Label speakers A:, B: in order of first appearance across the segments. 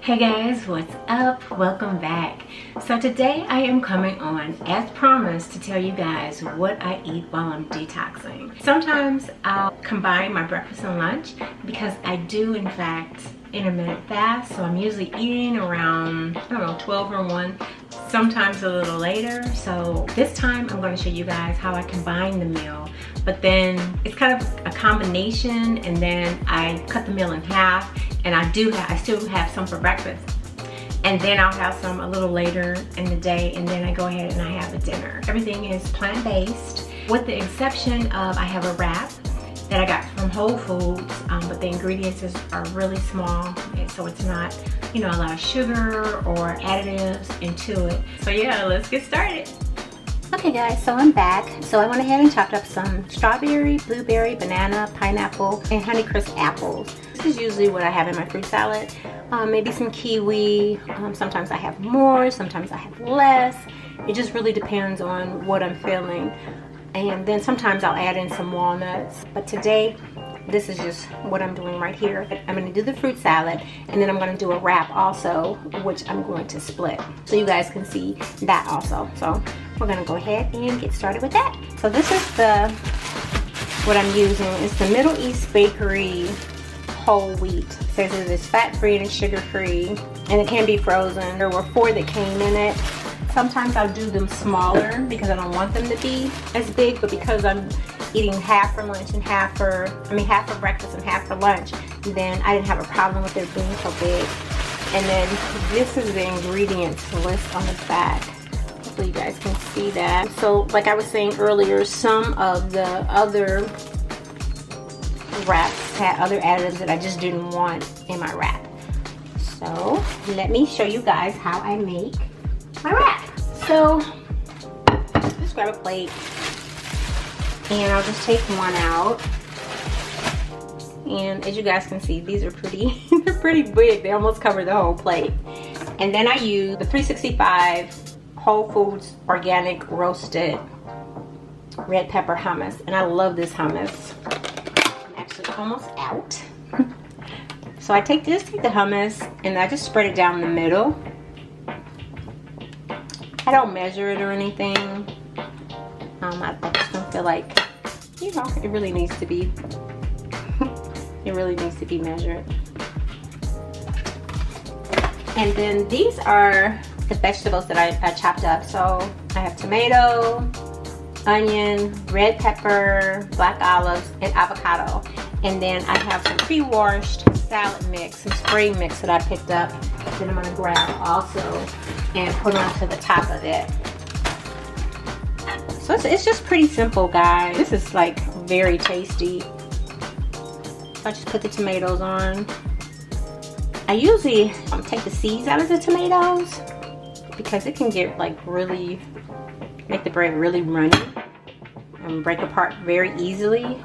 A: Hey guys, what's up? Welcome back. So today I am coming on, as promised, to tell you guys what I eat while I'm detoxing. Sometimes I'll combine my breakfast and lunch because I do in fact intermittent fast, so I'm usually eating around, I don't know, 12 or 1, sometimes a little later. So this time I'm going to show you guys how I combine the meal, but then it's kind of a combination, and then I cut the meal in half, and I still have some for breakfast, and then I'll have some a little later in the day, and then I go ahead and I have a dinner. Everything is plant-based, with the exception of I have a wrap that I got from Whole Foods, but the ingredients are really small, and so it's not, you know, a lot of sugar or additives into it. So yeah, let's get started. Okay guys, so I'm back. So I went ahead and chopped up some strawberry, blueberry, banana, pineapple, and Honeycrisp apples. This is usually what I have in my fruit salad. Maybe some kiwi. Sometimes I have more, sometimes I have less. It just really depends on what I'm feeling. And then sometimes I'll add in some walnuts. But today, this is just what I'm doing right here. I'm going to do the fruit salad, and then I'm going to do a wrap also, which I'm going to split, so you guys can see that also. So we're going to go ahead and get started with that. So this is what I'm using. It's the Middle East Bakery whole wheat. It says it is fat-free and sugar-free, and it can be frozen. There were 4 that came in it. Sometimes I'll do them smaller because I don't want them to be as big, but because I'm eating half for lunch and half for breakfast and half for lunch, then I didn't have a problem with it being so big. And then this is the ingredients list on the back. Hopefully you guys can see that. So like I was saying earlier, some of the other wraps had other additives that I just didn't want in my wrap. So let me show you guys how I make my wrap. So just grab a plate, and I'll just take one out. And as you guys can see, these are pretty they're pretty big. They almost cover the whole plate. And then I use the 365 Whole Foods organic roasted red pepper hummus, and I love this hummus. I'm actually almost out. So I take the hummus and I just spread it down the middle. I don't measure it or anything. I just don't feel like, you know, it really needs to be it really needs to be measured. And then these are the vegetables that I chopped up. So I have tomato, onion, red pepper, black olives, and avocado. And then I have some pre-washed salad mix, some spring mix that I picked up, that I'm gonna grab also and put onto the top of it. So it's just pretty simple, guys. This is like very tasty. So I just put the tomatoes on. I usually take the seeds out of the tomatoes because it can get like really, make the bread really runny and break apart very easily.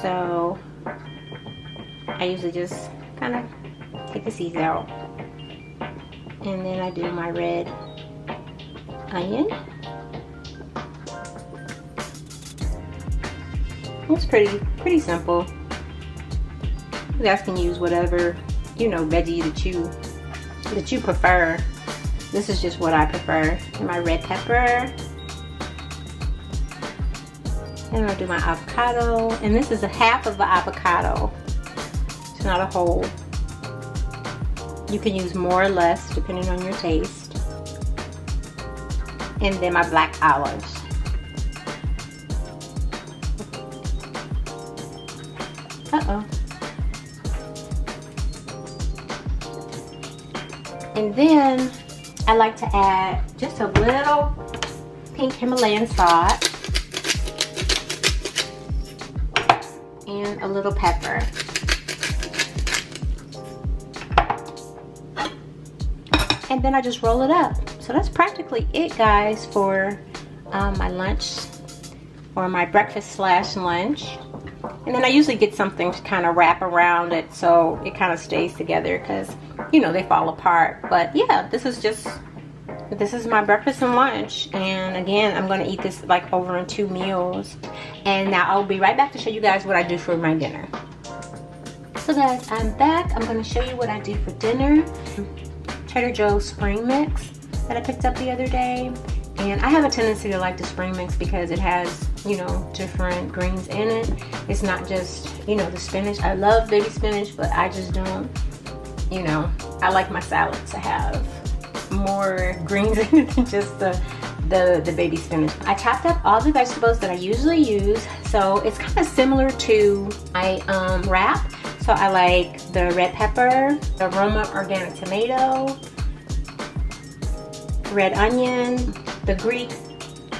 A: So I usually just kind of take the seeds out. And then I do my red onion. It's pretty simple. You guys can use whatever, you know, veggie that you prefer. This is just what I prefer. And my red pepper. And I'll do my avocado. And this is a half of the avocado. It's not a whole. You can use more or less depending on your taste. And then my black olives. Uh-oh. And then I like to add just a little pink Himalayan salt and a little pepper. And then I just roll it up. So that's practically it, guys, for my lunch or my breakfast / lunch. And then I usually get something to kind of wrap around it so it kind of stays together, because, you know, they fall apart. But yeah, this is my breakfast and lunch. And again, I'm going to eat this like over in 2 meals. And now I'll be right back to show you guys what I do for my dinner. So guys, I'm back. I'm going to show you what I do for dinner. Trader Joe's spring mix that I picked up the other day. And I have a tendency to like the spring mix because it has, you know, different greens in it. It's not just, you know, the spinach. I love baby spinach, but I just don't, you know, I like my salad to have more greens in it than just the baby spinach. I chopped up all the vegetables that I usually use, so it's kind of similar to my wrap. So I like the red pepper, the Roma organic tomato, red onion, the Greek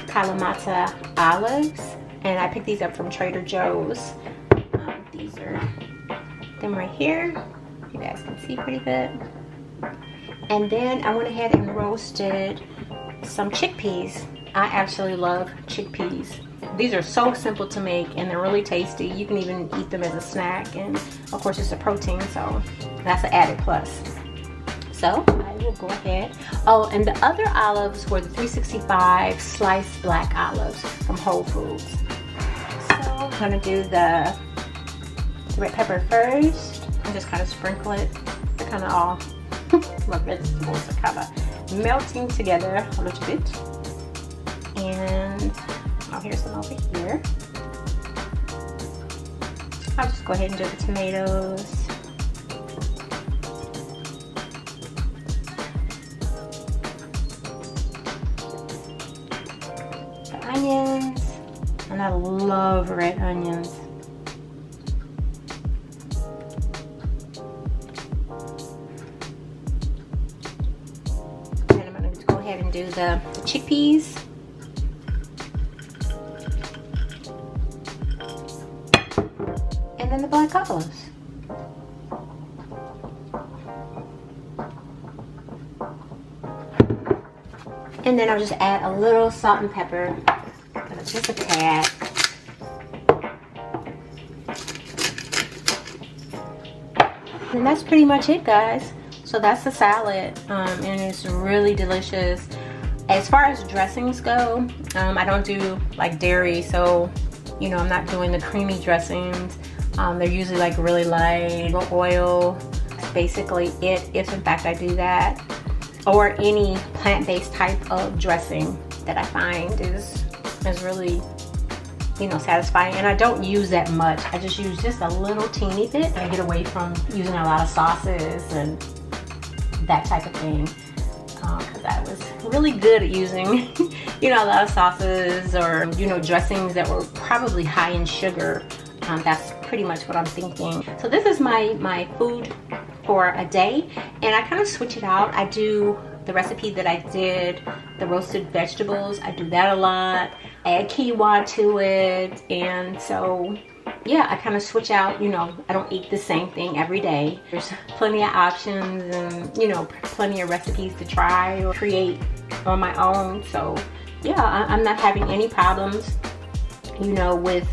A: Kalamata olives, and I picked these up from Trader Joe's. These are them right here. You guys can see pretty good. And then I went ahead and roasted some chickpeas. I actually love chickpeas. These are so simple to make and they're really tasty. You can even eat them as a snack, and of course it's a protein, so that's an added plus. So I will go ahead. Oh, and the other olives were the 365 sliced black olives from Whole Foods. So I'm gonna do the red pepper first and just kind of sprinkle it. They're kind of all, my vegetables are kind of melting together a little bit. And oh, here's some over here. I'll just go ahead and do the tomatoes. Onions, and I love red onions. And I'm going to go ahead and do the chickpeas. And then the black olives. And then I'll just add a little salt and pepper. Just a tad. And that's pretty much it, guys. So that's the salad, and it's really delicious. As far as dressings go, I don't do like dairy, so you know, I'm not doing the creamy dressings. They're usually like really light oil. That's basically it, if in fact I do that. Or any plant-based type of dressing that I find is really, you know, satisfying. And I don't use that much. I just use just a little teeny bit. I get away from using a lot of sauces and that type of thing, because I was really good at using you know, a lot of sauces or, you know, dressings that were probably high in sugar. That's pretty much what I'm thinking. So this is my food for a day, and I kind of switch it out. I do the recipe that I did, the roasted vegetables. I do that a lot. Add quinoa to it, and so yeah, I kind of switch out. You know, I don't eat the same thing every day. There's plenty of options, and you know, plenty of recipes to try or create on my own. So yeah, I'm not having any problems, you know, with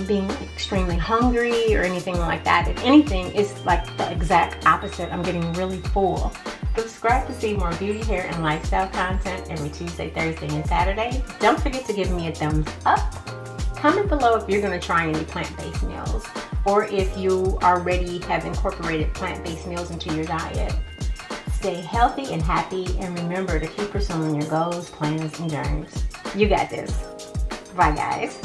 A: being extremely hungry or anything like that. If anything, it's like the exact opposite. I'm getting really full. Subscribe to see more beauty, hair, and lifestyle content every Tuesday, Thursday, and Saturday. Don't forget to give me a thumbs up. Comment below if you're going to try any plant-based meals, or if you already have incorporated plant-based meals into your diet. Stay healthy and happy, and remember to keep pursuing your goals, plans, and dreams. You got this. Bye, guys.